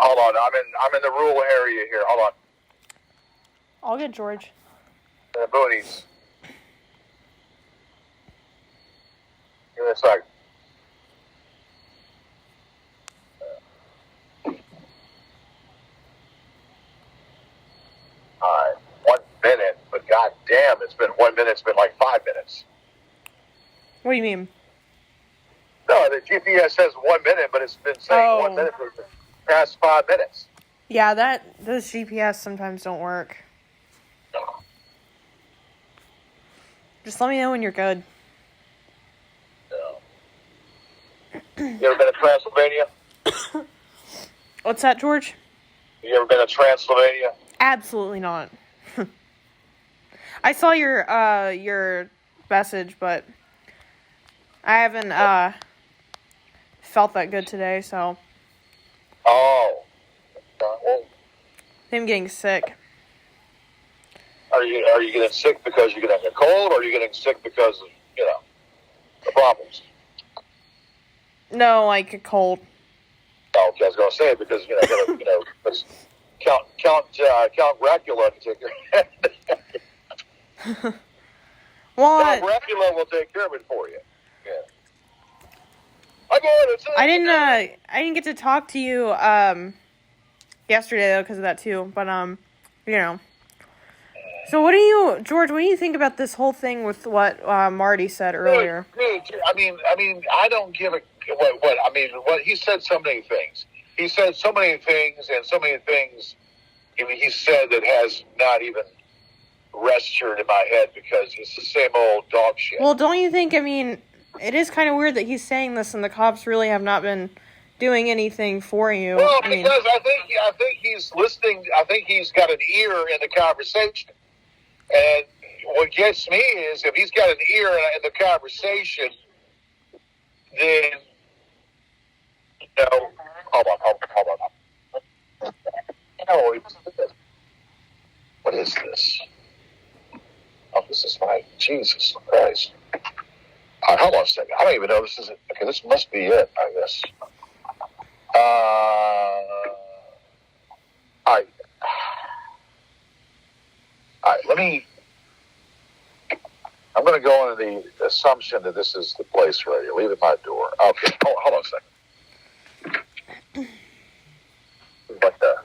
Hold on. I'm in the rural area here. Hold on. All good, George. The boonies. Give me a second. All right. 1 minute, but goddamn, it's been 1 minute. It's been like 5 minutes. What do you mean? No, the GPS says 1 minute, but it's been saying 1 minute for the past 5 minutes. Yeah, those GPS sometimes don't work. Just let me know when you're good. No. You ever been to Transylvania? What's that, George? You ever been to Transylvania? Absolutely not. I saw your message, but I haven't felt that good today, so. Oh. Well, I'm getting sick. Are you getting sick because you're getting a cold, or are you getting sick because of, the problems? No, like a cold. Oh, okay, I was going to say it because, Count Dracula to take your head. Well, Count Dracula will take care of it for you. Yeah. I didn't get to talk to you yesterday though because of that too. But So George? What do you think about this whole thing with what Marty said earlier? I mean, I don't give a what he said. So many things. He said so many things, and so many things. He said that has not even registered in my head because it's the same old dog shit. Well, don't you think? I mean, it is kind of weird that he's saying this, and the cops really have not been doing anything for you. Well, because I think he's listening. I think he's got an ear in the conversation. And what gets me is if he's got an ear in the conversation, then, hold on. What is this? Oh, this is my Jesus Christ. All right, hold on a second. I don't even know this is it. Okay, this must be it, I guess. All right, I'm going to go into the assumption that this is the place right here. Leave it by the door. Okay, hold on a second. What the?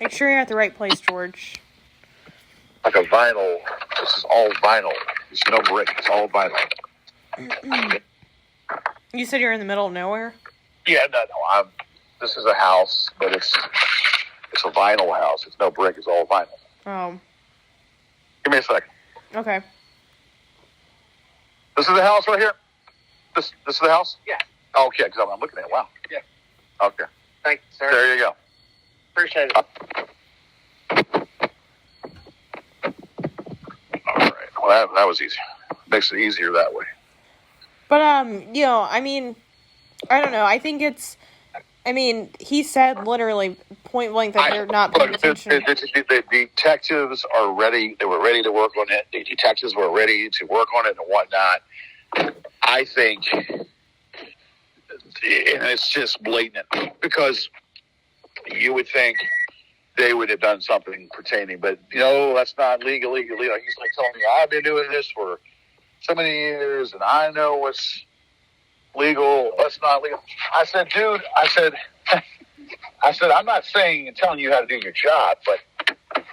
Make sure you're at the right place, George. Like a vinyl. This is all vinyl. There's no brick. It's all vinyl. You said you're in the middle of nowhere? Yeah, no. This is a house, but it's a vinyl house. It's no brick. It's all vinyl. Oh. Give me a second. Okay. This is the house right here? This is the house? Yeah. Okay, because I'm looking at it. Wow. Yeah. Okay. Thanks, sir. There you go. Appreciate it. All right. Well, that was easy. Makes it easier that way. But, I mean, I don't know. I think he said literally point blank that they're not paying attention. The detectives are ready. They were ready to work on it. The detectives were ready to work on it and whatnot. I think, and it's just blatant, because you would think they would have done something pertaining, but that's not legally. He's like telling me, I've been doing this for so many years, and I know what's legal, what's not legal. I said, dude, I'm not saying and telling you how to do your job, but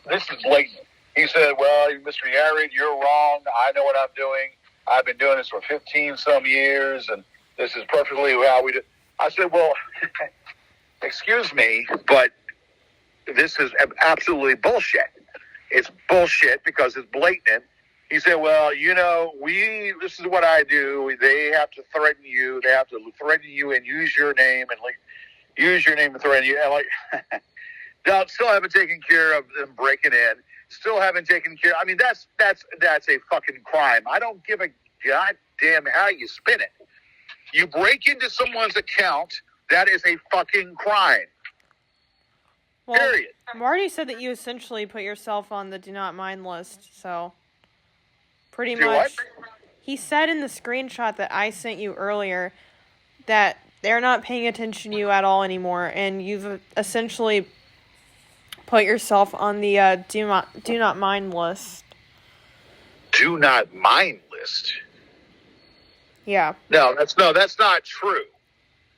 this is blatant. He said, well, Mr. Yared, you're wrong. I know what I'm doing. I've been doing this for 15 some years, and this is perfectly how we do. I said, well, excuse me, but this is absolutely bullshit. It's bullshit because it's blatant. He said, well, this is what I do. They have to threaten you. They have to threaten you and use your name and use your name to threaten you. And still haven't taken care of them breaking in. Still haven't taken care. I mean, that's a fucking crime. I don't give a goddamn how you spin it. You break into someone's account, that is a fucking crime. Well, period. Marty said that you essentially put yourself on the do not mind list, so pretty Do much. what? He said in the screenshot that I sent you earlier that they're not paying attention to you at all anymore, and you've essentially put yourself on the do not mind list. Do not mind list? Yeah. No, that's not true.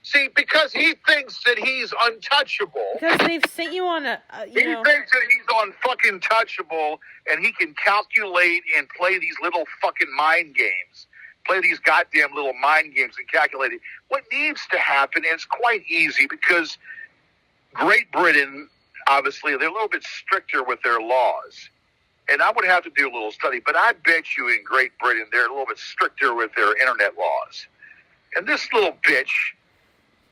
See, because he thinks that he's untouchable. Because they've sent you on He thinks that he's on fucking touchable, and he can calculate and play these little fucking mind games. Play these goddamn little mind games and calculate it. What needs to happen, and it's quite easy, because Great Britain, obviously, they're a little bit stricter with their laws. And I would have to do a little study, but I bet you in Great Britain, they're a little bit stricter with their internet laws. And this little bitch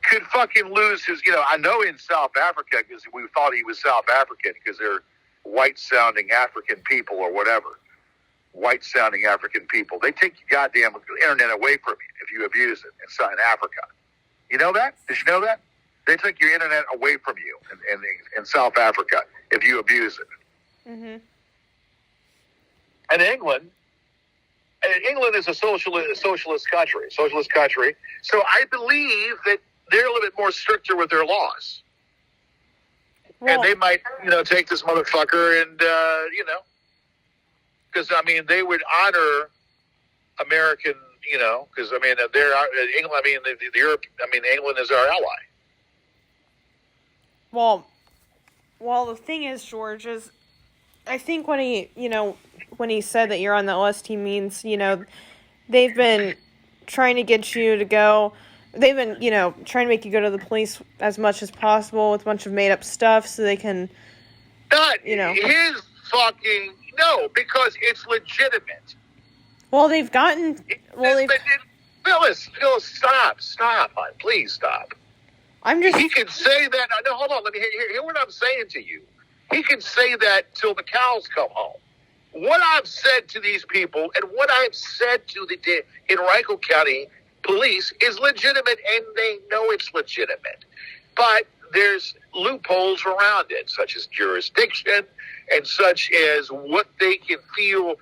could fucking lose his, I know in South Africa, because we thought he was South African, because they're white-sounding African people or whatever. White-sounding African people. They take your goddamn internet away from you if you abuse it in Africa. You know that? Did you know that? They take your internet away from you in South Africa if you abuse it. Mm-hmm. And England is a socialist country. So I believe that they're a little bit more stricter with their laws. Well, and they might, take this motherfucker and, because, they would honor American, because, they're England, England is our ally. Well, the thing is, George, is I think when he said that you're on that list, he means, they've been trying to get you to go. They've been, trying to make you go to the police as much as possible with a bunch of made-up stuff so they can, Not his fucking... No, because it's legitimate. Well, they've gotten... Phyllis, stop, hon. Please stop. He can say that... No, hold on. Let me hear what I'm saying to you. He can say that till the cows come home. What I've said to these people and what I've said to the Henrico County police is legitimate, and they know it's legitimate. But there's loopholes around it, such as jurisdiction and such as what they can feel.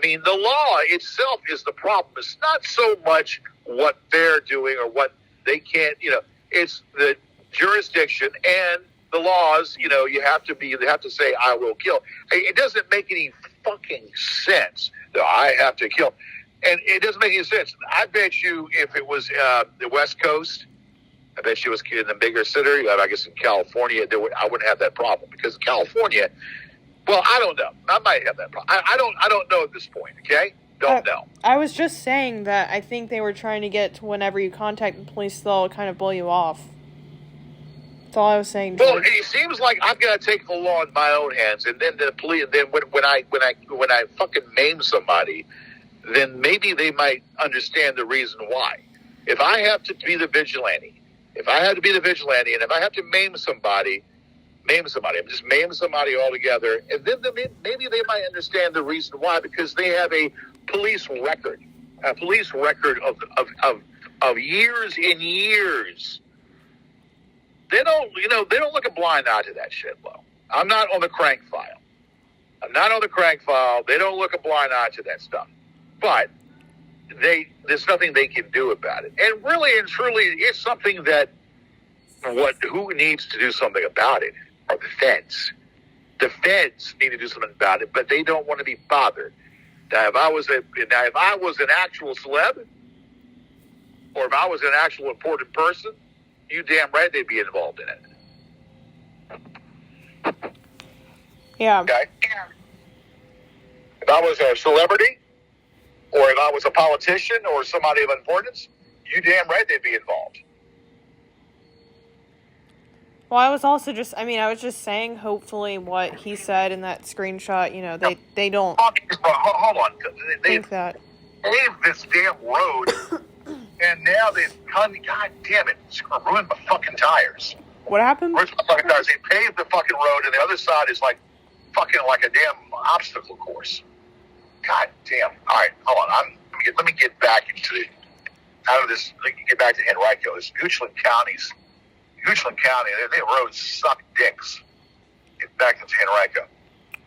The law itself is the problem. It's not so much what they're doing or what they can't, it's the jurisdiction and the laws. You have to say, I will kill. It doesn't make any fucking sense that I have to kill. And it doesn't make any sense. I bet you if it was the West Coast, I bet you it was in the bigger city, I guess in California, I wouldn't have that problem. Because California, well, I don't know. I might have that problem. I don't know at this point, okay? Don't know. I was just saying that I think they were trying to get to whenever you contact the police, they'll kind of blow you off. That's all I was saying. Well, it seems like I've got to take the law in my own hands, and then the police. Then when I fucking maim somebody, then maybe they might understand the reason why. If I have to be the vigilante, and if I have to maim somebody, I'm just maim somebody altogether, and then maybe they might understand the reason why, because they have a police record of years and years. They don't look a blind eye to that shit, Lo. I'm not on the crank file. They don't look a blind eye to that stuff. But there's nothing they can do about it. And really and truly, it's something that who needs to do something about it are the feds. The feds need to do something about it, but they don't want to be bothered. Now, if I was an actual celeb, or if I was an actual important person, you damn right they'd be involved in it. Yeah. Okay? If I was a celebrity, or if I was a politician or somebody of importance, you damn right they'd be involved. Well, I was also just saying, hopefully what he said in that screenshot, they don't hold on. think that. They paved this damn road, and now they've come, god damn it, it's going to ruin my fucking tires. What happened? Where's my fucking tires? They paved the fucking road, and the other side is like a damn obstacle course. God damn. All right, hold on. Let me get back out of this. Let me get back to Henrico. This Goochland County, their roads suck dicks. Get back to Henrico.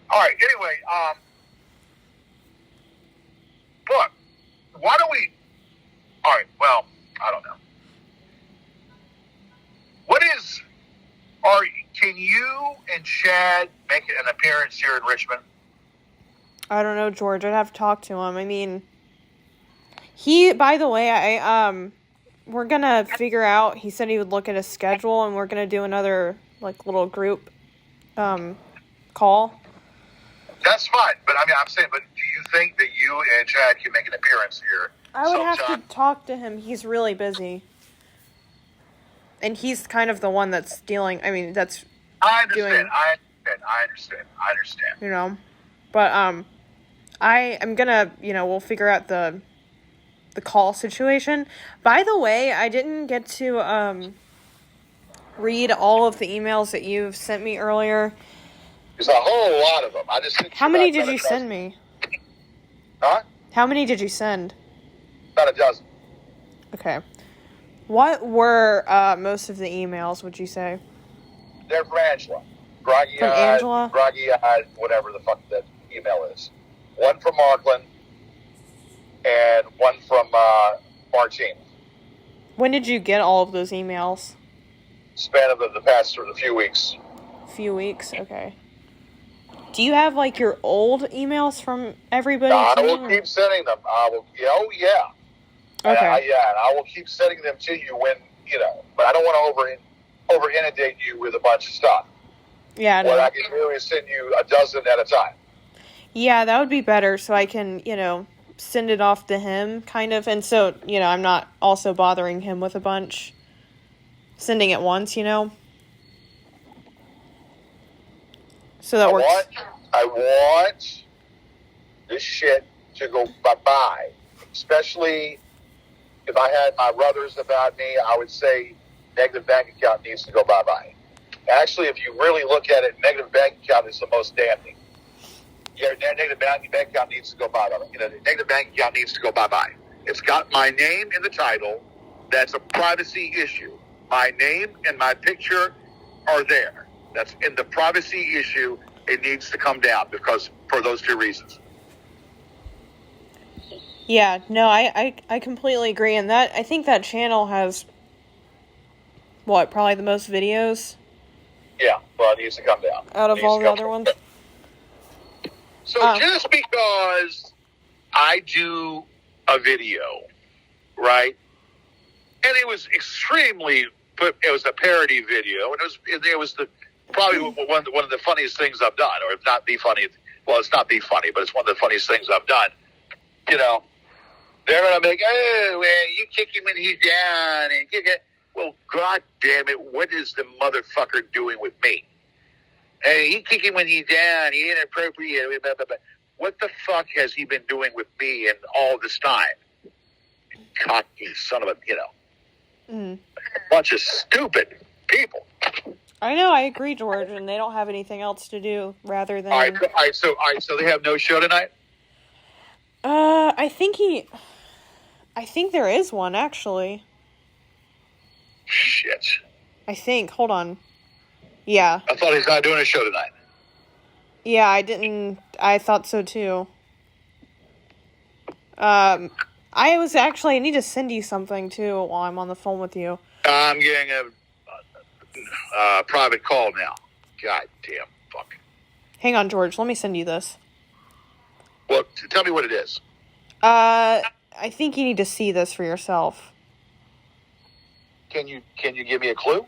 All right. Anyway, look. Why don't we? All right. Well, I don't know. Can you and Chad make an appearance here in Richmond? I don't know, George. I'd have to talk to him. I mean, by the way, we're gonna figure out, he said he would look at a schedule, and we're gonna do another, like, little group, call. That's fine, but I mean, I'm saying, but do you think that you and Chad can make an appearance here? I would have to talk to him. He's really busy. And he's kind of the one that's dealing, I mean, that's I understand. doing, I understand. you know. But, I am gonna, we'll figure out the call situation. By the way, I didn't get to, read all of the emails that you've sent me earlier. There's a whole lot of them. I just How many did you send me? Huh? How many did you send? About a dozen. Okay. What were most of the emails, would you say? They're from Angela. Groggy-eyed, From Angela? Groggy-eyed, whatever the fuck that email is. One from Markland and one from Martine. When did you get all of those emails? Span of the past sort of few weeks. Few weeks? Okay. Do you have, like, your old emails from everybody? I will keep sending them. Oh, yeah. Okay. And I will keep sending them to you when, but I don't want to over inundate you with a bunch of stuff. Yeah. What I can do is send you a dozen at a time. Yeah, that would be better, so I can, send it off to him, kind of, and so, I'm not also bothering him with a bunch. Sending it once, So that works. I want this shit to go bye-bye. Especially if I had my brothers about me, I would say negative bank account needs to go bye-bye. Actually, if you really look at it, negative bank account is the most damning. Your negative bank account needs to go bye-bye. Negative bank account needs to go bye-bye. It's got my name in the title. That's a privacy issue. My name and my picture are there. That's in the privacy issue. It needs to come down because for those two reasons. Yeah, no, I completely agree. And I think that channel has, probably the most videos? Yeah, well, it needs to come down. Out of all the other ones? So just because I do a video, right? And it was it was a parody video, and it was probably one of the funniest things I've done, or if not the funniest. Well, it's not the funny, but it's one of the funniest things I've done. They're gonna make, you kick him when he's down, and kick it. Well, God damn it, what is the motherfucker doing with me? Hey, you kick him when he's down. He inappropriate. Blah, blah, blah. What the fuck has he been doing with me in all this time? Cocky son of a, a bunch of stupid people. I know, I agree, George, and they don't have anything else to do rather than... All right, so they have no show tonight? I think there is one, actually. Shit. I think. Hold on. Yeah. I thought he's not doing a show tonight. Yeah, I thought so, too. I need to send you something, too, while I'm on the phone with you. I'm getting a private call now. God damn fuck. Hang on, George. Let me send you this. Well, tell me what it is. I think you need to see this for yourself. Can you give me a clue?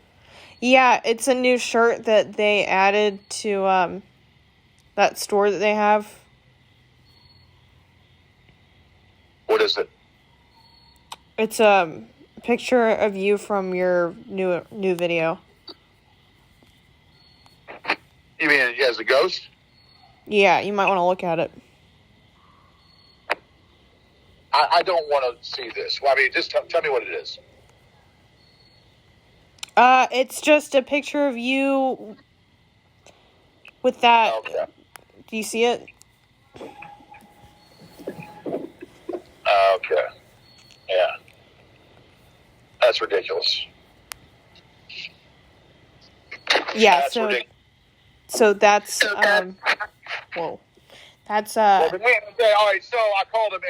Yeah, it's a new shirt that they added to that store that they have. What is it? It's a picture of you from your new video. You mean as a ghost? Yeah, you might want to look at it. I don't want to see this. Well, I mean, just tell me what it is. It's just a picture of you with that. Okay. Do you see it? Okay. Yeah. That's ridiculous. Yeah, that's ridiculous. So that's whoa. That's Well, all right, so I called him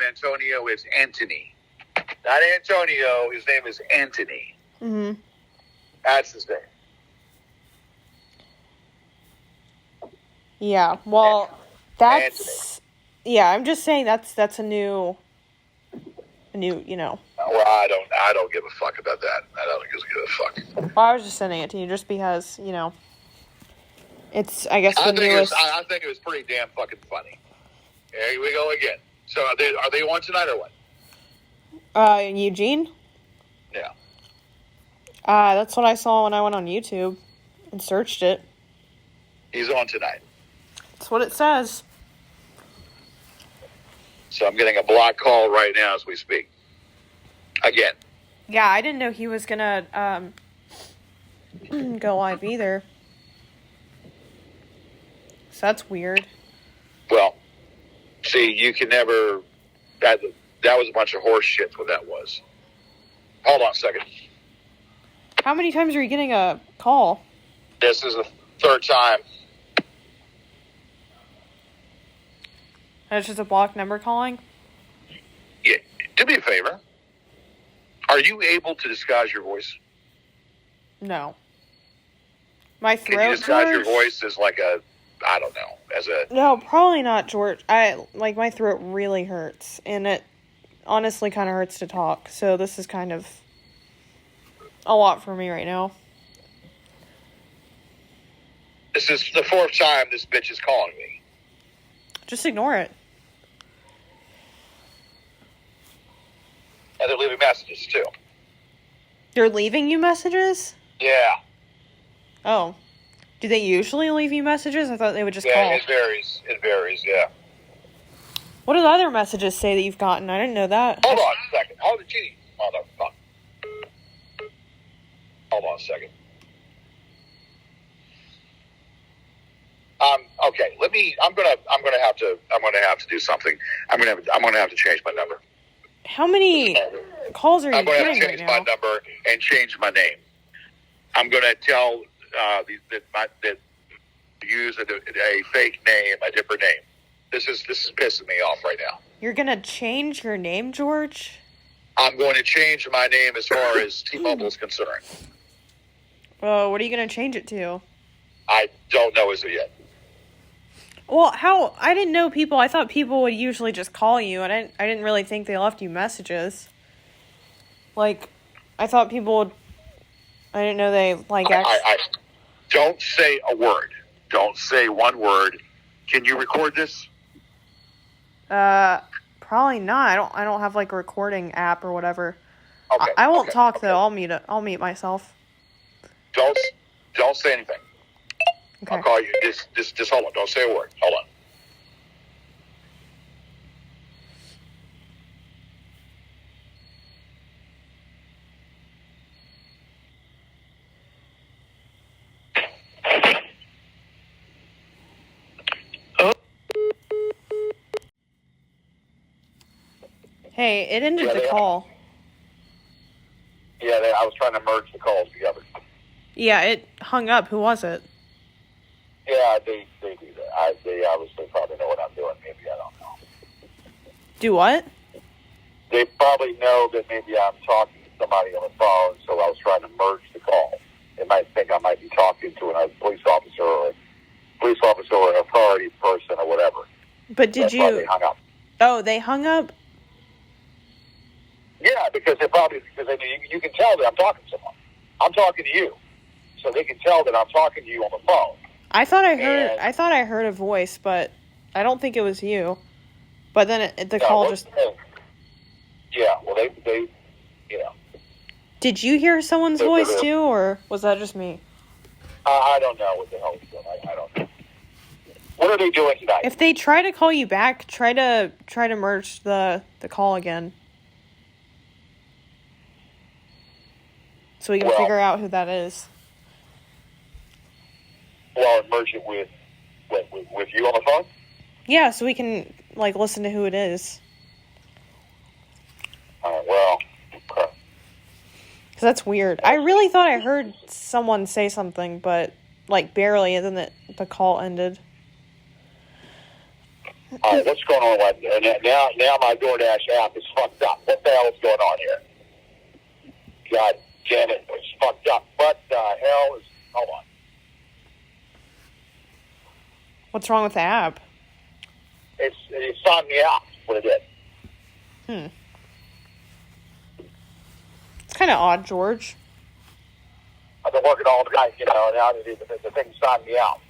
Antonio. It's Anthony. Not Antonio. His name is Anthony. Mm-hmm. That's his name. Yeah, well, that's... Yeah, I'm just saying that's a new, you know... Well, I don't give a fuck about that. I don't give a fuck. Well, I was just sending it to you just because, you know, it's, I guess, the newest... I think it was pretty damn fucking funny. Here we go again. So are they on tonight or what? In Eugene? Yeah. That's what I saw when I went on YouTube and searched it. He's on tonight. That's what it says. So I'm getting a block call right now as we speak. Again. Yeah, I didn't know he was gonna go live either. So that's weird. Well, see, you can never... That was a bunch of horse shit, what that was. Hold on a second. How many times are you getting a call? This is the third time. And it's just a blocked number calling? Yeah. Do me a favor. Are you able to disguise your voice? No. My throat, Can you disguise your George? voice as like a... I don't know. As a... No, probably not, George. My throat really hurts. And it honestly kind of hurts to talk. So this is kind of a lot for me right now. This is the fourth time this bitch is calling me. Just ignore it. And they're leaving messages, too. They're leaving you messages? Yeah. Oh. Do they usually leave you messages? I thought they would just call. Yeah, it varies. It varies, yeah. What do the other messages say that you've gotten? I didn't know that. Hold on a second. Hold on, gee, motherfucker. Hold on a second. Okay. I'm gonna have to do something. I'm gonna have to change my number. How many calls are you I'm gonna have getting to right change my now? number and change my name. I'm gonna tell that use a fake name, a different name. This is pissing me off right now. You're gonna change your name, George? I'm going to change my name as far as T-Mobile is concerned. Oh, what are you gonna change it to? I don't know as of yet. Well, how? I didn't know people. I thought people would usually just call you, and I didn't really think they left you messages. Like, I thought people would. I didn't know they like. I don't say a word. Don't say one word. Can you record this? Probably not. I don't have like a recording app or whatever. Okay. I won't okay, talk okay. though. I'll mute myself. Don't say anything. Okay. I'll call you. Just hold on. Don't say a word. Hold on. Hey, it ended the call. Yeah, I was trying to merge the calls together. Yeah, it hung up. Who was it? Yeah, they do that. They obviously probably know what I'm doing. Maybe I don't know. Do what? They probably know that maybe I'm talking to somebody on the phone, so I was trying to merge the call. They might think I might be talking to a police officer or an authority person or whatever. But did That's why you? they hung up. Oh, they hung up? Yeah, because you can tell that I'm talking to someone. I'm talking to you, so they can tell that I'm talking to you on the phone. I thought I heard a voice, but I don't think it was you. But then the call just. Yeah, well, they. Did you hear someone's voice too, or was that just me? I don't know what the hell is going on. I don't know. What are they doing tonight? If they try to call you back, try to merge the call again, so we can figure out who that is. Well, merge it with you on the phone? Yeah, so we can listen to who it is. Well, okay. Because that's weird. I really thought I heard someone say something, but barely, and then the call ended. All right, what's going on right now? Now my DoorDash app is fucked up. What the hell is going on here? God damn it, it's fucked up. What the hell is... Hold on. What's wrong with the app? It signed me out, what it did. It's kind of odd, George. I've been working all night, now the thing signed me out.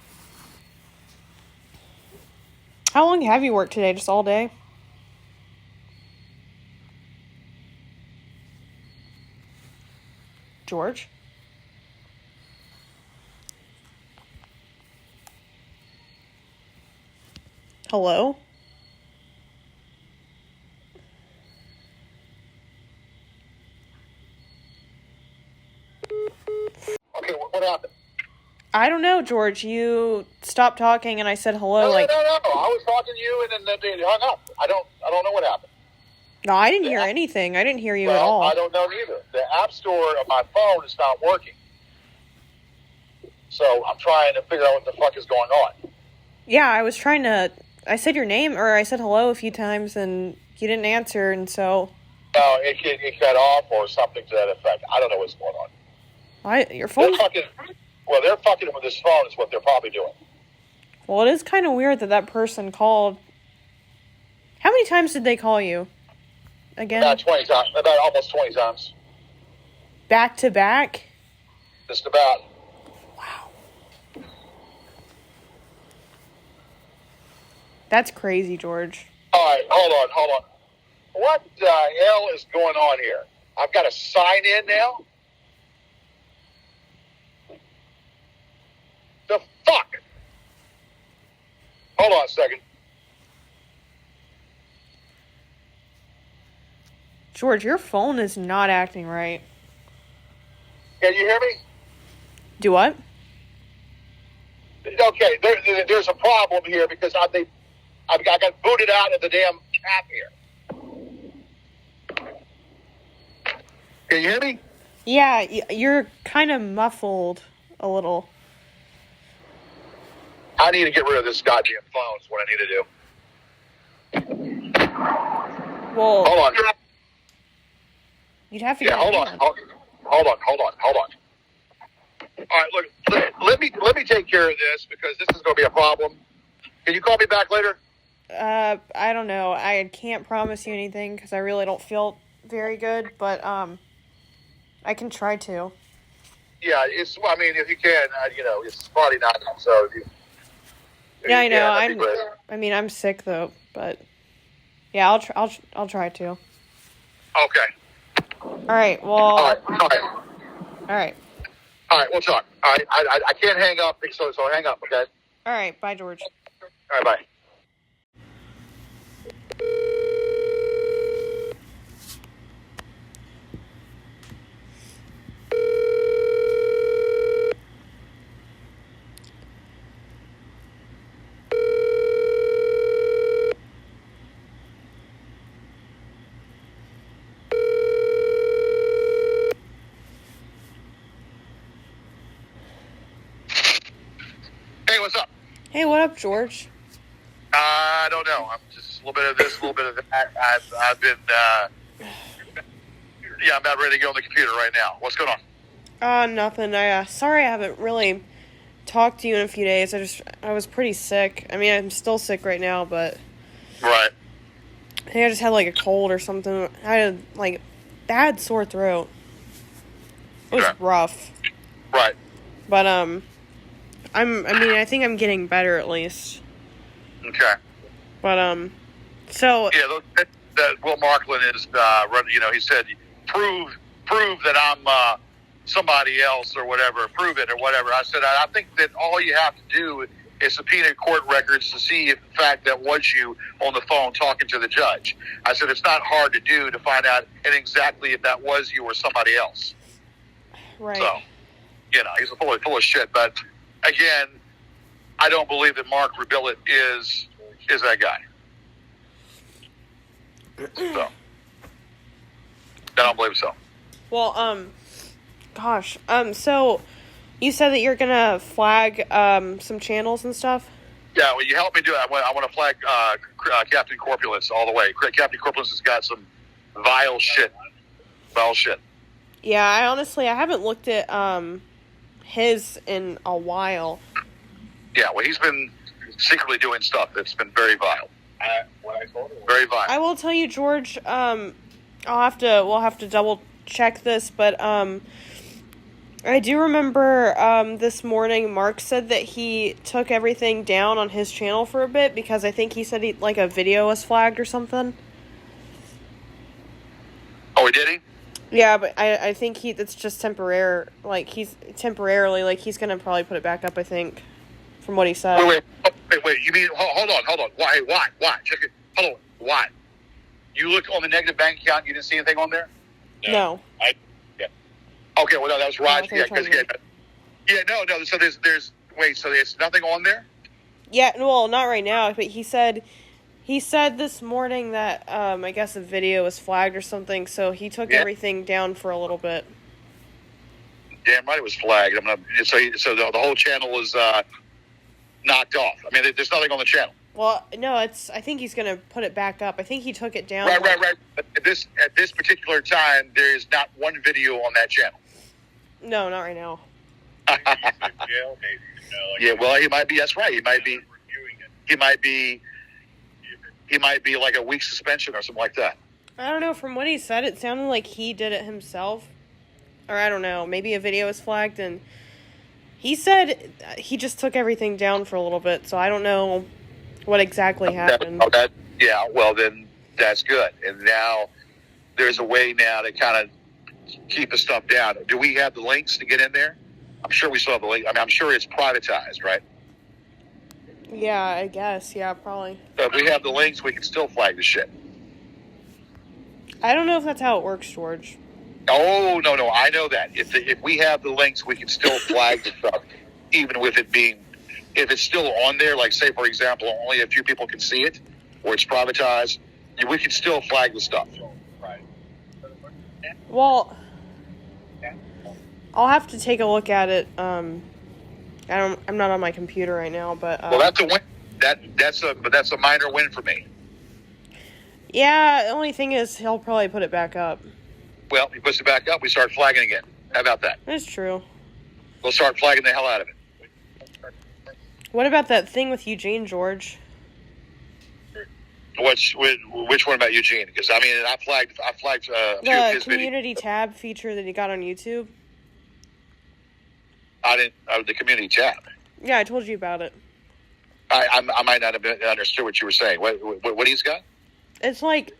How long have you worked today? Just all day? George? Hello? Okay, what happened? I don't know, George. You stopped talking and I said hello. No, like no. I was talking to you and then they hung up. I don't know what happened. No, I didn't hear anything. I didn't hear you at Well, all. I don't know either. The app store of my phone is not working. So I'm trying to figure out what the fuck is going on. Yeah, I said your name, or I said hello a few times, and you didn't answer, and so... It cut off or something to that effect. I don't know what's going on. Your phone... They're fucking with this phone is what they're probably doing. Well, it is kind of weird that person called. How many times did they call you? Again? About 20 times. About almost 20 times. Back to back? Just about. Wow. That's crazy, George. All right, hold on. What the hell is going on here? I've got to sign in now? The fuck? Hold on a second. George, your phone is not acting right. Can you hear me? Do what? Okay, there's a problem here because I got booted out of the damn app here. Can you hear me? Yeah, you're kind of muffled a little. I need to get rid of this goddamn phone is what I need to do. Well, Hold on. You'd have to Yeah, get hold on. All right, look, let me take care of this because this is going to be a problem. Can you call me back later? I don't know. I can't promise you anything because I really don't feel very good, but I can try to. Yeah, if you can, it's probably not. So, if yeah, you I can, know. I'm sick though, but yeah, I'll try to. Okay. All right. Well. All right. We'll talk. All right. I can't hang up, so hang up. Okay. All right. Bye, George. All right. Bye. Hey, what's up? Hey, what up, George? I don't know. I'm just a little bit of this, a little bit of that. I've been, I'm about ready to get on the computer right now. What's going on? Nothing. Sorry I haven't really talked to you in a few days. I was pretty sick. I mean, I'm still sick right now, but... Right. I think I just had, like, a cold or something. I had, like, bad sore throat. It was rough. Right. But, I think I'm getting better at least. Okay. But, so... Yeah, that Will Marklin is, he said, prove that I'm somebody else or whatever, prove it or whatever. I said, I think that all you have to do is subpoena court records to see if, in fact, that was you on the phone talking to the judge. I said, it's not hard to do to find out exactly if that was you or somebody else. Right. So, he's full of shit. But, again, I don't believe that Mark Rebillet is that guy. So, I don't believe so. Well, so you said that you're gonna flag some channels and stuff? Yeah, well, you help me do it. I want to flag Captain Corpulence all the way. Captain Corpulence has got some vile shit. Yeah, I haven't looked at his in a while. Yeah, well, he's been secretly doing stuff that's been very vile. Very vile. I will tell you, George. We'll have to double check this, but I do remember this morning Mark said that he took everything down on his channel for a bit because I think he said a video was flagged or something. Oh, did he? Yeah, but I think that's just temporary. He's gonna probably put it back up, I think, from what he said. Wait. You mean, hold on. Why? Check it. Hold on. Why? You looked on the negative bank account, you didn't see anything on there? No. Okay, well, no, that was Raj. No. So there's nothing on there? Yeah, well, not right now, but he said this morning that, I guess a video was flagged or something, so he took everything down for a little bit. Damn right it was flagged. So the whole channel was knocked off. I mean, there's nothing on the channel. Well, no, I think he's going to put it back up. I think he took it down. Right. At this particular time, there is not one video on that channel. No, not right now. Yeah, well, he might be. That's right. He might be like a week suspension or something like that. I don't know. From what he said, it sounded like he did it himself. Or I don't know. Maybe a video was flagged, and he said he just took everything down for a little bit, so I don't know what exactly happened. Well, then that's good. And now there's a way now to kind of keep the stuff down. Do we have the links to get in there? I'm sure we still have the link. I mean, I'm sure it's privatized, right? Yeah, I guess. Yeah, probably. So if we have the links, we can still flag the shit. I don't know if that's how it works, George. Oh, no, I know that. If we have the links, we can still flag the stuff, even with it being, if it's still on there, like say, for example, only a few people can see it, or it's privatized, we can still flag the stuff. Well, I'll have to take a look at it. I'm not on my computer right now, but well, that's a win. That's a minor win for me. Yeah, the only thing is he'll probably put it back up. Well, he puts it back up, we start flagging again. How about that? That's true. We'll start flagging the hell out of it. What about that thing with Eugene, George? Which one about Eugene? Because I mean, I flagged a few of The his community videos. tab feature that he got on YouTube. I didn't. The community tab. Yeah, I told you about it. I might not have understood what you were saying. What he's got? It's like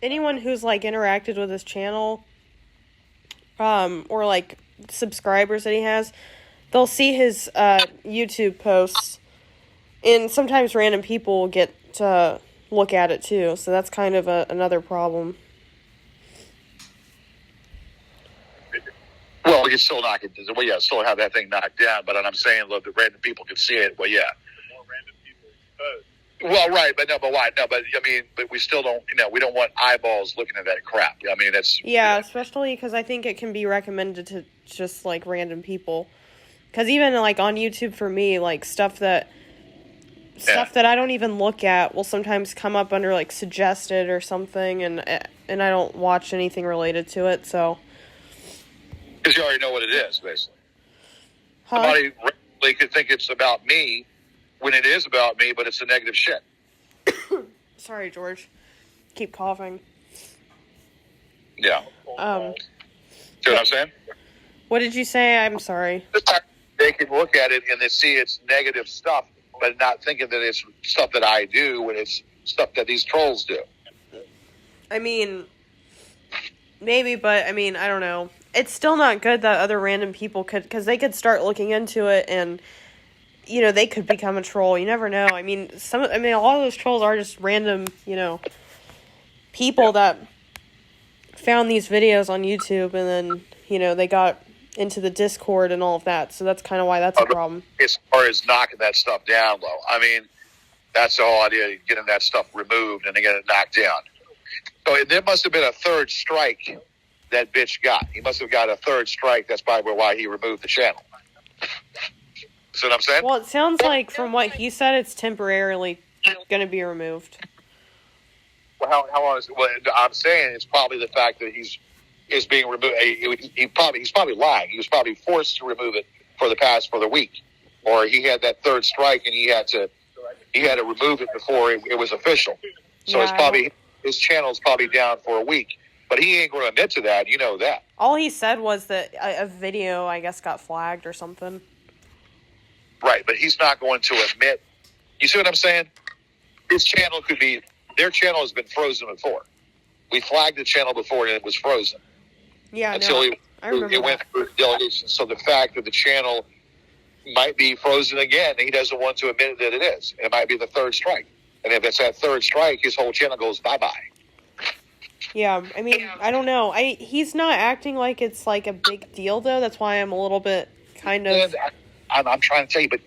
anyone who's like interacted with his channel, or like subscribers that he has, they'll see his YouTube posts, and sometimes random people will get to look at it too. So that's kind of another problem. Well, we can still knock it. Well, yeah, still have that thing knocked down. But I'm saying, look, the random people can see it. Well, yeah. More random people. Well, right, but why? No, but I mean, but we still don't. We don't want eyeballs looking at that crap. I mean, that's especially because I think it can be recommended to just like random people. Because even like on YouTube for me, like stuff that I don't even look at will sometimes come up under like suggested or something, and I don't watch anything related to it. So because you already know what it is, basically. Huh? Somebody really could think it's about me when it is about me, but it's a negative shit. Sorry, George. Keep coughing. Yeah. See what I'm saying? What did you say? I'm sorry. They can look at it and they see it's negative stuff, but not thinking that it's stuff that I do when it's stuff that these trolls do. I mean, maybe, but I mean, I don't know. It's still not good that other random people because they could start looking into it and, they could become a troll. You never know. I mean, a lot of those trolls are just random, people that found these videos on YouTube and then, they got into the Discord and all of that. So that's kind of why that's a problem. As far as knocking that stuff down, though, I mean, that's the whole idea, getting that stuff removed and then get it knocked down. So there must have been a third strike that bitch got. He must have got a third strike. That's probably why he removed the channel. See what I'm saying? Well, it sounds like from what he said, it's temporarily going to be removed. Well, how long is it? Well, I'm saying it's probably the fact that he's being removed. He's probably lying. He was probably forced to remove it for the week. or he had that third strike, and he had to remove it before it was official. So his channel's probably down for a week. But he ain't going to admit to that. You know that. All he said was that a video, I guess, got flagged or something. Right, but he's not going to admit. You see what I'm saying? His channel their channel has been frozen before. We flagged the channel before and it was frozen. Yeah, until it went through delegation. So the fact that the channel might be frozen again, he doesn't want to admit that it is. It might be the third strike. And if it's that third strike, his whole channel goes bye-bye. Yeah, I mean, I don't know. He's not acting like it's like a big deal, though. That's why I'm a little bit kind of... I'm trying to tell you, but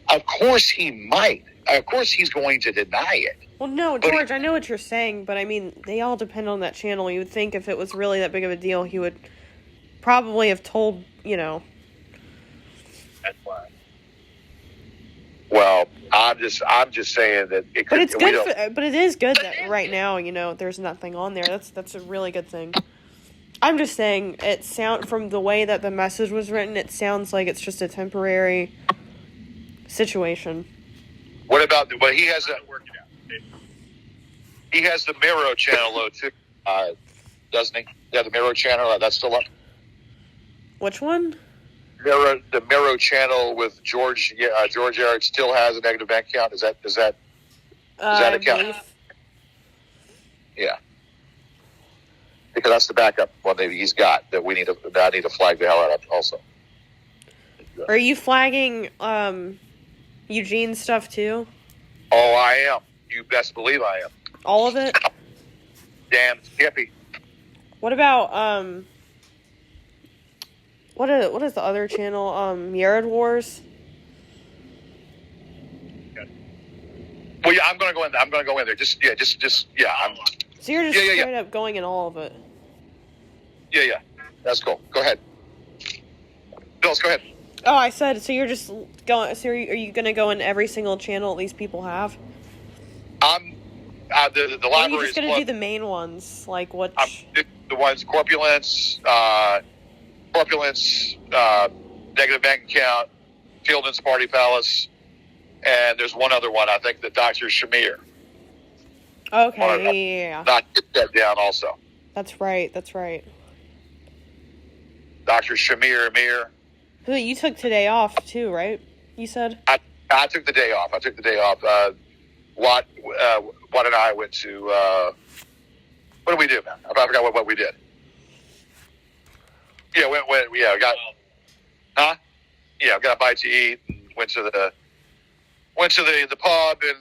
of course he might. Of course he's going to deny it. Well, no, George, I know what you're saying, but I mean, they all depend on that channel. You would think if it was really that big of a deal, he would probably have told, That's why. Well, I'm just saying that it could. But it's good. But it is good that right now, there's nothing on there. That's a really good thing. I'm just saying, from the way that the message was written, it sounds like it's just a temporary situation. What about? But he has the Miro channel though too, doesn't he? Yeah, the Miro channel. That's still up. Which one? The Miro channel with George. George Eric still has a negative bank account. Is that a count? Yeah. Because that's the backup one that he's got that I need to flag the hell out of also. Are you flagging Eugene's stuff too? Oh, I am. You best believe I am. All of it? Damn skippy. What about what is the other channel? Yared Wars? Well, yeah, I'm gonna go in there. So you're just straight up going in all of it. Yeah. That's cool. Go ahead. Bills, go ahead. Oh, I said, so you're just going, so are you going to go in every single channel these people have? The library. Or are you just going to do the main ones? Like what? The ones, corpulence, negative bank account, Fielding's Party Palace, and there's one other one, I think, the Dr. Shamir. Okay, yeah. Not get that down also. That's right. Dr. Shamir Amir. Who you took today off too, right? You said? I took the day off. Watt and I went to, what did we do, man? I forgot what we did. Yeah, got a bite to eat, and went to the pub, and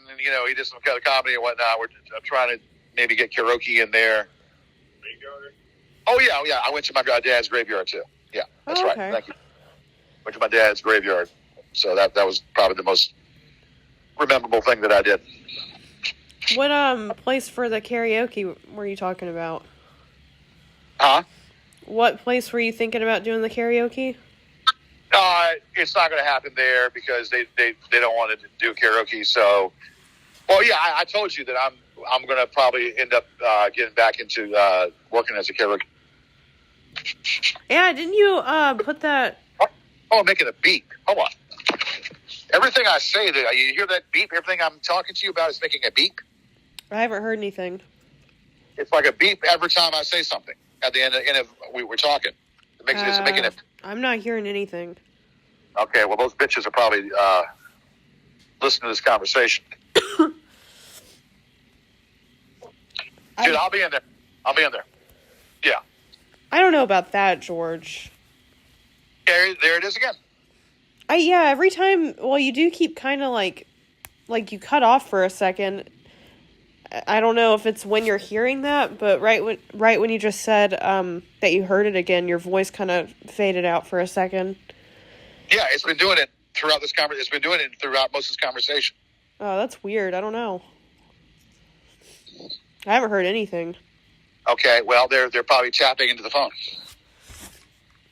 he did some kind of comedy and whatnot. I'm trying to maybe get karaoke in there. Oh yeah. I went to my dad's graveyard too. Yeah, that's right. Thank you. Went to my dad's graveyard, so that was probably the most memorable thing that I did. What place for the karaoke were you talking about? Huh? What place were you thinking about doing the karaoke? It's not going to happen there because they don't want to do karaoke. So, well, yeah, I told you that I'm going to probably end up getting back into working as a karaoke. Yeah, didn't you put that? Oh, I'm making a beep. Hold on. Everything I say, you hear that beep? Everything I'm talking to you about is making a beep. I haven't heard anything. It's like a beep every time I say something. At the end of we're talking, it's making it. I'm not hearing anything. Okay, well, those bitches are probably listening to this conversation. Dude, I'll be in there. Yeah. I don't know about that, George. There it is again. Every time, well, you do keep kind of like you cut off for a second. I don't know if it's when you're hearing that, but right when you just said that you heard it again, your voice kind of faded out for a second. Yeah, it's been doing it throughout this conversation. It's been doing it throughout most of this conversation. Oh, that's weird. I don't know. I haven't heard anything. Okay, well, they're probably tapping into the phone,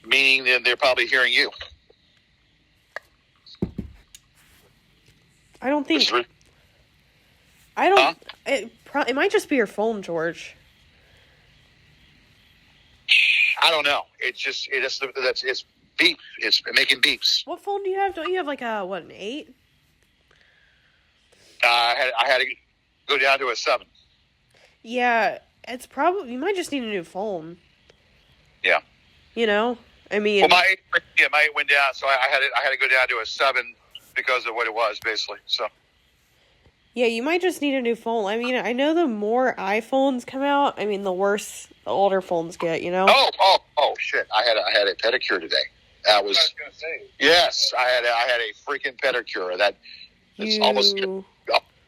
meaning that they're probably hearing you. I don't think. Huh? It might just be your phone, George. I don't know. It's beep. It's making beeps. What phone do you have? Don't you have like an 8? I had to go down to a 7. Yeah, it's probably, you might just need a new phone. Yeah. You know? I mean... Well, my 8 went down, so I had to go down to a 7 because of what it was, basically. So. Yeah, you might just need a new phone. I mean, I know the more iPhones come out, I mean, the worse the older phones get, you know? Oh, shit. I had a pedicure today. That was... I was going to say. Yes, I had a freaking pedicure. It's almost good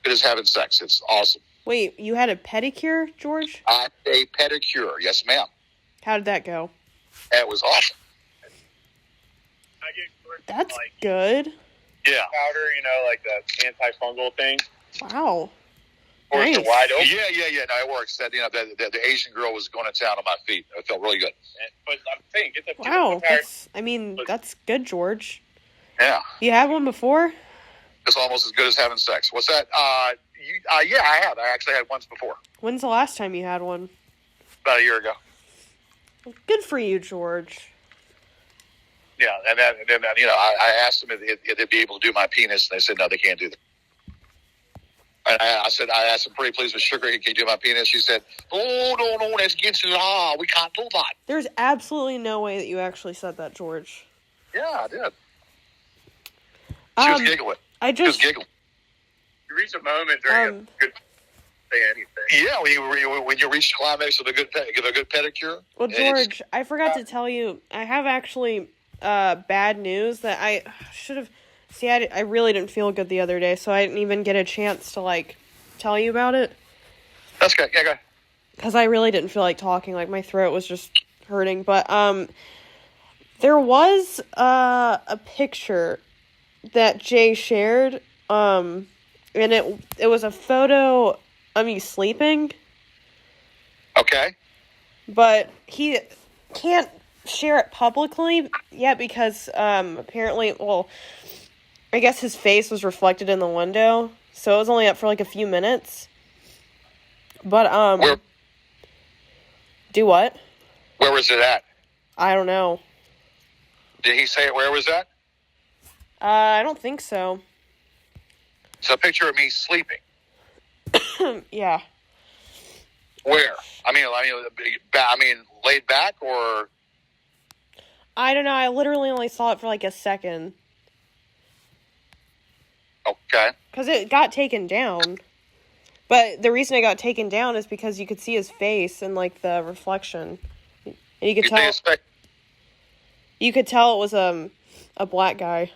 as having sex. It's awesome. Wait, you had a pedicure, George? I had a pedicure. Yes, ma'am. How did that go? It was awesome. I get Kurtz, That's like good. Yeah. powder, like the antifungal thing. Wow. Or Nice. it's wide open. Yeah. No, it works. That the Asian girl was going to town on my feet. It felt really good. But I'm saying, get the Wow, that's good, George. Yeah. You had one before? It's almost as good as having sex. What's that? Yeah, I have. I actually had once before, When's the last time you had one? about a year ago. Good for you, George. Yeah, and then I asked them if they'd be able to do my penis, and they said no, they can't do that. And I asked them, pretty please with sugar, can you do my penis? She said, oh, no, that's against the law. We can't do that. There's absolutely no way that you actually said that, George. Yeah, I did. She was giggling. She was giggling. You reach a moment during a good say anything. Yeah, when you reach climax of a good pedicure. Well, George, I forgot to tell you, I have actually bad news that I should have... See, I really didn't feel good the other day, so I didn't even get a chance to, tell you about it. That's good. Yeah, go ahead. Because I really didn't feel like talking. My throat was just hurting. But there was a picture that Jay shared, and it was a photo of me sleeping. Okay. But he can't share it publicly yet because apparently, I guess his face was reflected in the window, so it was only up for a few minutes. But Where? Do what? Where was it at? I don't know. Did he say it? Where was that? I don't think so. It's a picture of me sleeping. Yeah. Where? I mean, laid back or? I don't know. I literally only saw it for a second. Okay. Because it got taken down. But the reason it got taken down is because you could see his face and the reflection. And you could tell. You could tell it was a black guy.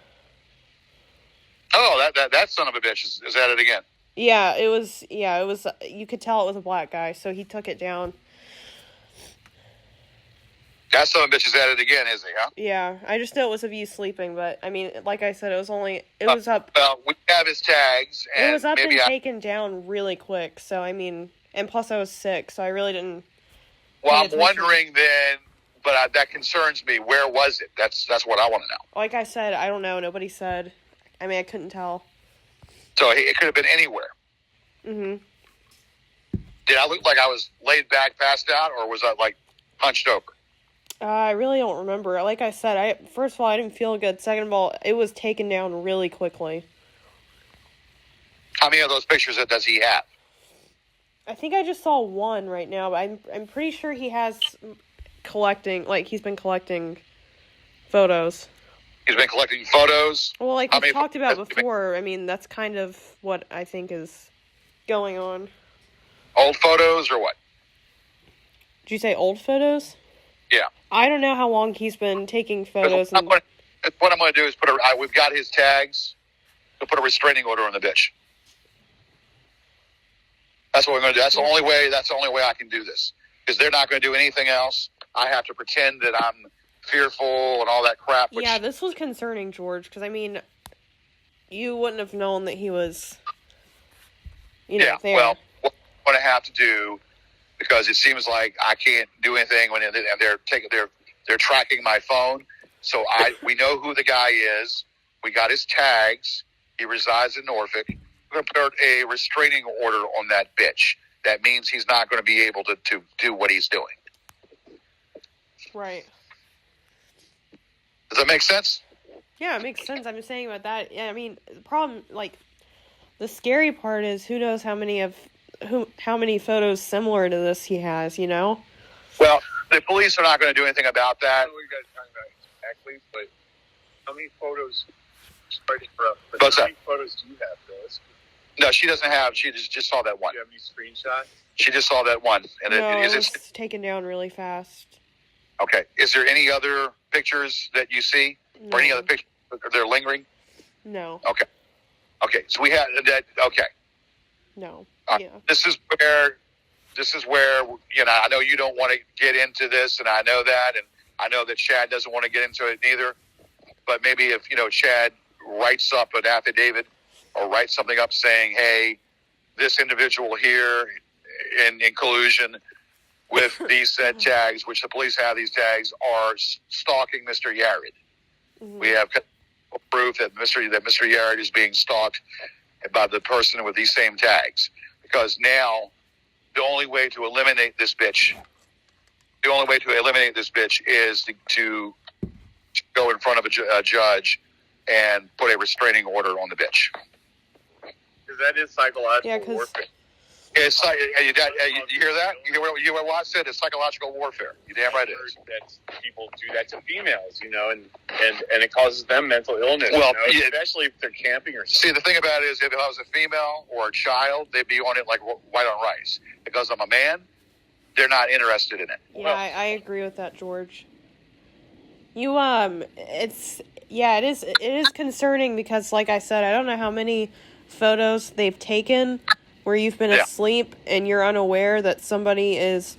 Oh, that son of a bitch is at it again. Yeah, it was. You could tell it was a black guy, so he took it down. That son of a bitch is at it again, is he? Huh? Yeah, I just know it was of you sleeping, but I mean, like I said, it was up. Well, we have his tags, and It was up and taken down really quick. So I mean, and plus I was sick, so I really didn't. Well, pay I'm attention. wondering then, but that concerns me. Where was it? That's what I want to know. Like I said, I don't know. Nobody said. I mean, I couldn't tell. So it could have been anywhere. Mhm. Did I look like I was laid back, passed out, or was I hunched over? I really don't remember. Like I said, first of all, I didn't feel good. Second of all, it was taken down really quickly. How many of those pictures does he have? I think I just saw one right now, but I'm pretty sure he has collecting. He's been collecting photos. He's been collecting photos. Well, we How many talked about photos? before. I mean, that's kind of what I think is going on. Old photos or what? Did you say old photos? Yeah. I don't know how long he's been taking photos. What I'm going to do is we've got his tags. We'll put a restraining order on the bitch. That's what we're going to do. That's the only way I can do this. Because they're not going to do anything else. I have to pretend that I'm fearful and all that crap. Yeah, this was concerning, George, because, I mean, you wouldn't have known that he was, there. Well, what I'm going to have to do, because it seems like I can't do anything when they're tracking my phone. So we know who the guy is. We got his tags. He resides in Norfolk. We're going to put a restraining order on that bitch. That means he's not going to be able to do what he's doing. Right. Does Does that make sense? Yeah, it makes sense. I'm just saying about that. Yeah, I mean, the problem, like, the scary part is who knows how many photos similar to this he has, you know? Well, the police are not going to do anything about that. I don't know what you guys are talking about exactly, but how many photos? Sorry to interrupt, but What's how that? many photos do you have, Phyllis? No, she doesn't have. She just saw that one. Do you have any screenshots? She just saw that one. And No, is it was it taken down really fast. okay? Is there any other pictures that you see, or any No. other pictures that are lingering? No. Okay. Okay. So we had that. Okay. No. Yeah. This is where I know you don't want to get into this, and I know that, and I know that Chad doesn't want to get into it neither. But maybe if Chad writes up an affidavit or writes something up saying, "Hey, this individual here in collusion with these said tags, which the police have these tags, are stalking Mr. Yared. Mm-hmm. We have proof that Mr. Yared is being stalked by the person with these same tags." Because now the only way to eliminate this bitch is to go in front of a judge and put a restraining order on the bitch. Because that is psychological Yeah, 'cause- warfare. It's you hear that? You hear what Watt said? It's psychological warfare. You damn right it is. That people do that to females, and it causes them mental illness. Well, especially if they're camping or something. See, the thing about it is, if I was a female or a child, they'd be on it like white on rice. Because I'm a man, they're not interested in it. Yeah, I agree with that, George. It is concerning because, like I said, I don't know how many photos they've taken where you've been asleep and you're unaware that somebody is.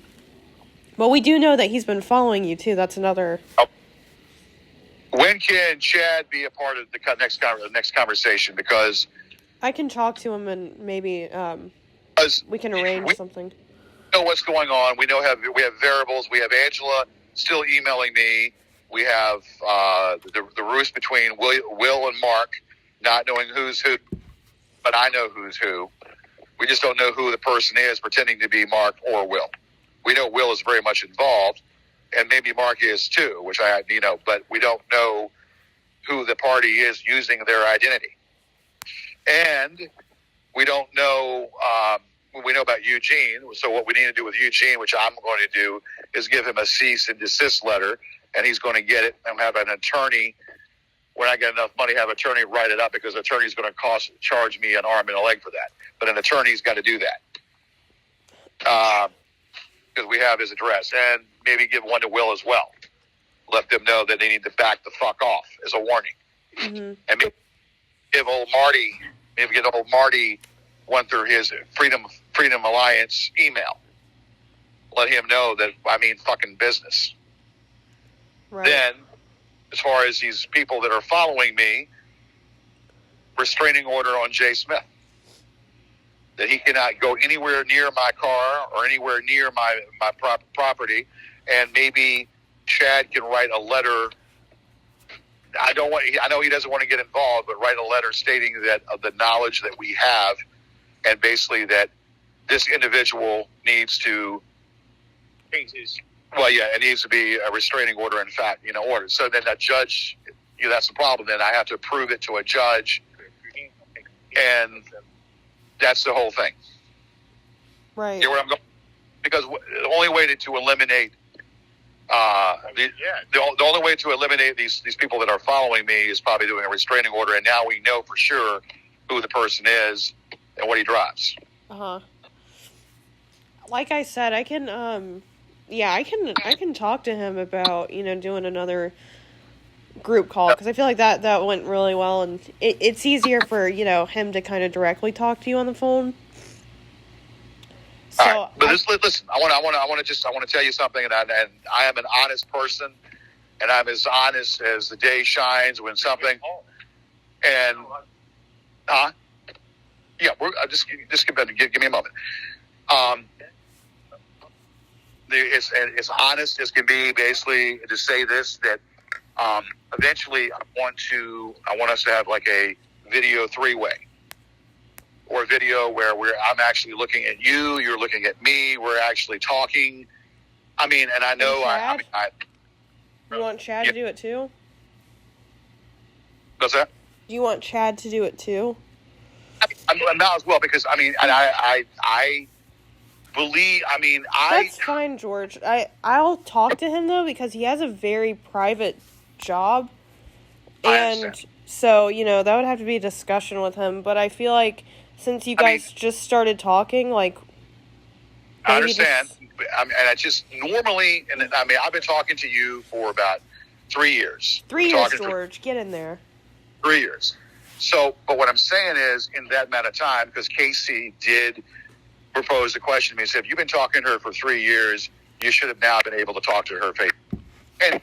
But we do know that he's been following you too. That's another. When can Chad be a part of the next conversation? Because I can talk to him and maybe we can arrange something. We know what's going on. We have variables. We have Angela still emailing me. We have the ruse between Will and Mark, not knowing who's who, but I know who's who. We just don't know who the person is pretending to be Mark or Will. We know Will is very much involved, and maybe Mark is too, but we don't know who the party is using their identity. And we don't know, we know about Eugene, so what we need to do with Eugene, which I'm going to do, is give him a cease and desist letter, and he's going to get it and have an attorney, when I get enough money, have an attorney write it up, because the attorney's going to charge me an arm and a leg for that. But an attorney's got to do that. Because we have his address, and maybe give one to Will as well. Let them know that they need to back the fuck off as a warning. Mm-hmm. And maybe get old Marty one through his Freedom Alliance email. Let him know that I mean fucking business. Right. Then, as far as these people that are following me, restraining order on Jay Smith. That he cannot go anywhere near my car or anywhere near my property, and maybe Chad can write a letter. I know he doesn't want to get involved, but write a letter stating that of the knowledge that we have, and basically that this individual needs to. Well, yeah, it needs to be a restraining order. In fact, order. So then that judge, that's the problem. Then I have to prove it to a judge, and that's the whole thing. Right. You know where I'm going? Because the only way to eliminate the only way to eliminate these people that are following me is probably doing a restraining order, and now we know for sure who the person is and what he drives. Like I said, I can I can talk to him about doing another group call, because I feel like that went really well, and it's easier for him to kind of directly talk to you on the phone. So, all right. But listen, I want to tell you something, and I am an honest person, and I'm as honest as the day shines when something. And just give me a moment. It's honest as can be. Basically, to say this, that eventually I want us to have like a video 3-way. Or a video where I'm actually looking at you, you're looking at me, we're actually talking. I mean, and I know you want Chad to do it too? What's that? Do you want Chad to do it too? I'm not as well because I believe. That's fine, George. I'll talk to him though because he has a very private job, and so that would have to be a discussion with him. But I feel like since you guys just started talking, like, I understand, and I just normally, and I've been talking to you for about 3 years. 3 years, George. Get in there. 3 years. So, but what I'm saying is, in that amount of time, because Casey did propose a question to me, he said, if you've been talking to her for 3 years, you should have now been able to talk to her face. And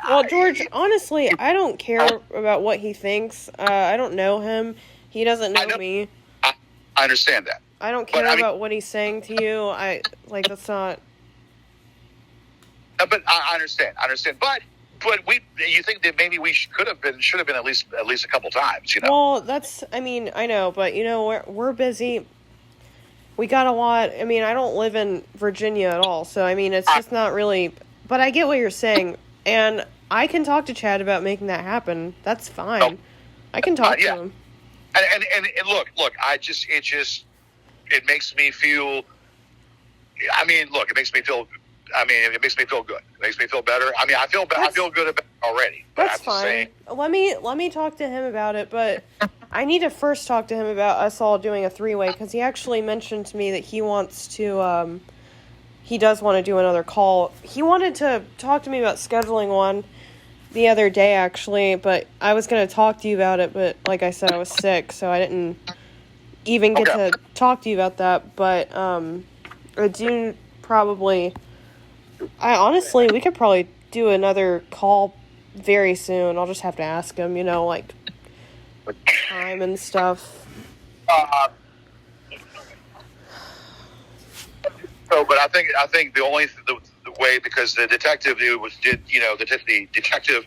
well, George, honestly, I don't care about what he thinks. I don't know him. He doesn't know me. I understand that. I don't care about what he's saying to you. That's not. But I understand. But you think that maybe we should have been at least a couple times, Well, that's. I know, but we're busy. We got a lot. I don't live in Virginia at all, so it's just not really. But I get what you're saying, and I can talk to Chad about making that happen. That's fine. No. I can talk to him. And look, it makes me feel. It makes me feel. It makes me feel good. It makes me feel better. I feel good about it already. That's fine. Let me talk to him about it, but I need to first talk to him about us all doing a 3-way because he actually mentioned to me that he wants to. He does want to do another call. He wanted to talk to me about scheduling one the other day, actually, but I was going to talk to you about it, but like I said, I was sick, so I didn't even get to talk to you about that, but I do probably. Honestly, we could probably do another call very soon. I'll just have to ask him, time and stuff. But I think the only the way, because the detective the detective.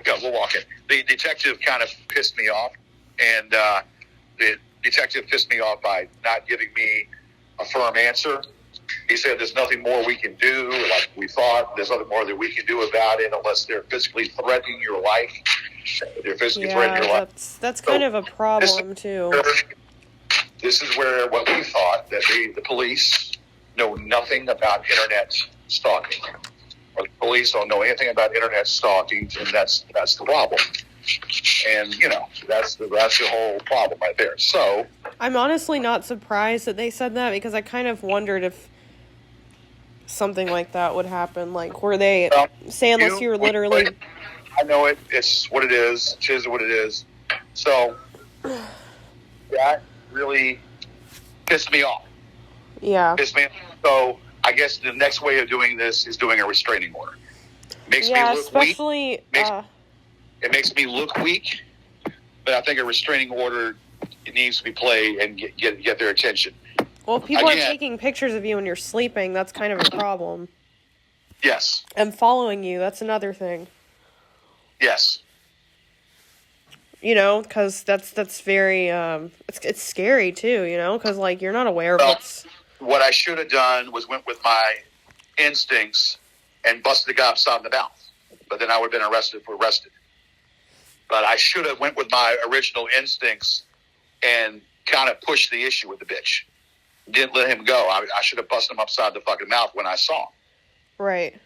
We'll walk it. The detective kind of pissed me off, and the detective pissed me off by not giving me a firm answer. He said there's nothing more we can do, like we thought. There's nothing more that we can do about it unless they're physically threatening your life. They're physically threatening your life. That's kind of a problem, too. This is where what we thought, that the police know nothing about Internet stalking. Or the police don't know anything about Internet stalking, and that's the problem. And, that's the whole problem right there. So I'm honestly not surprised that they said that because I kind of wondered if something like that would happen. Like, were they say unless you're literally... I know it. It's what it is. It is what it is. So that really pissed me off. Yeah. Pissed me off. So I guess the next way of doing this is doing a restraining order. Makes me look especially... weak. It makes me look weak, but I think a restraining order needs to be played and get their attention. Well, if people are taking pictures of you when you're sleeping, that's kind of a problem. Yes. And following you, that's another thing. Yes. Because that's very, it's scary too, because, you're not aware of what's... What I should have done was went with my instincts and busted the guy upside the mouth. But then I would have been arrested. But I should have went with my original instincts and kind of pushed the issue with the bitch. Didn't let him go. I should have busted him upside the fucking mouth when I saw him. Right.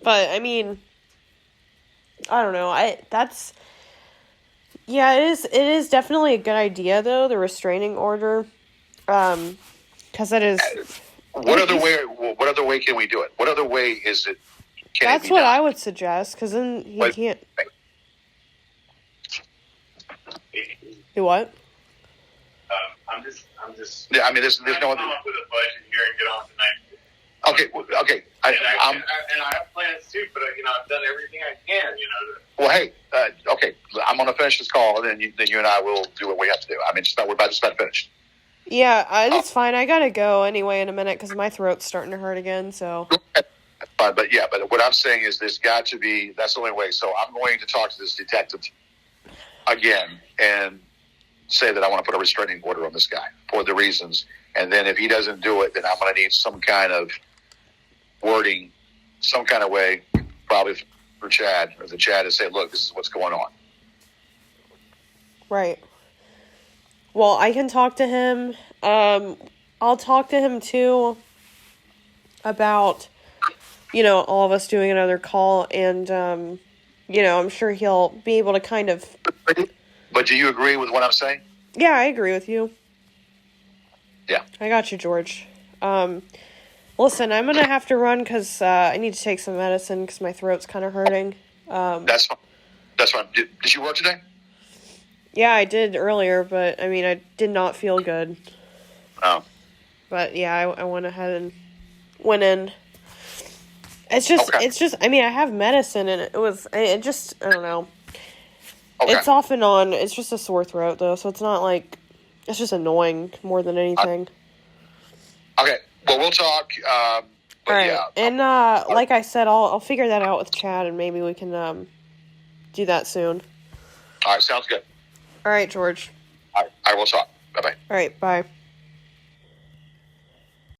But, I don't know. It is definitely a good idea, though, the restraining order. Because it is... What other way can we do it? What other way is it? That's what I would suggest, because then he can't... Do what? I'm just. Yeah, there's no other... Come up with a budget here and get on tonight. Okay. And I have plans too, but I've done everything I can. Well, hey, okay. I'm going to finish this call, and then you and I will do what we have to do. We're about to finish. Yeah, it's fine. I gotta go anyway in a minute because my throat's starting to hurt again. So. But what I'm saying is there's got to be. That's the only way. So I'm going to talk to this detective again and say that I want to put a restraining order on this guy for the reasons. And then if he doesn't do it, then I'm going to need some kind of wording, some kind of way, probably for Chad, or the Chad, to say, look, this is what's going on. Right. Well, I can talk to him. I'll talk to him too about, all of us doing another call, and, I'm sure he'll be able to kind of... But do you agree with what I'm saying? Yeah, I agree with you. Yeah. I got you, George. Listen, I'm going to have to run because I need to take some medicine because my throat's kind of hurting. That's fine. That's fine. Did you work today? Yeah, I did earlier, but, I did not feel good. Oh. But, yeah, I went ahead and went in. It's just, I have medicine, and I don't know. Okay. It's off and on. It's just a sore throat, though, so it's not like, it's just annoying more than anything. Okay. Well, we'll talk. All right. Yeah. And, like I said, I'll figure that out with Chad, and maybe we can, do that soon. All right. Sounds good. All right, George. All right. We'll talk. Bye-bye. All right, bye.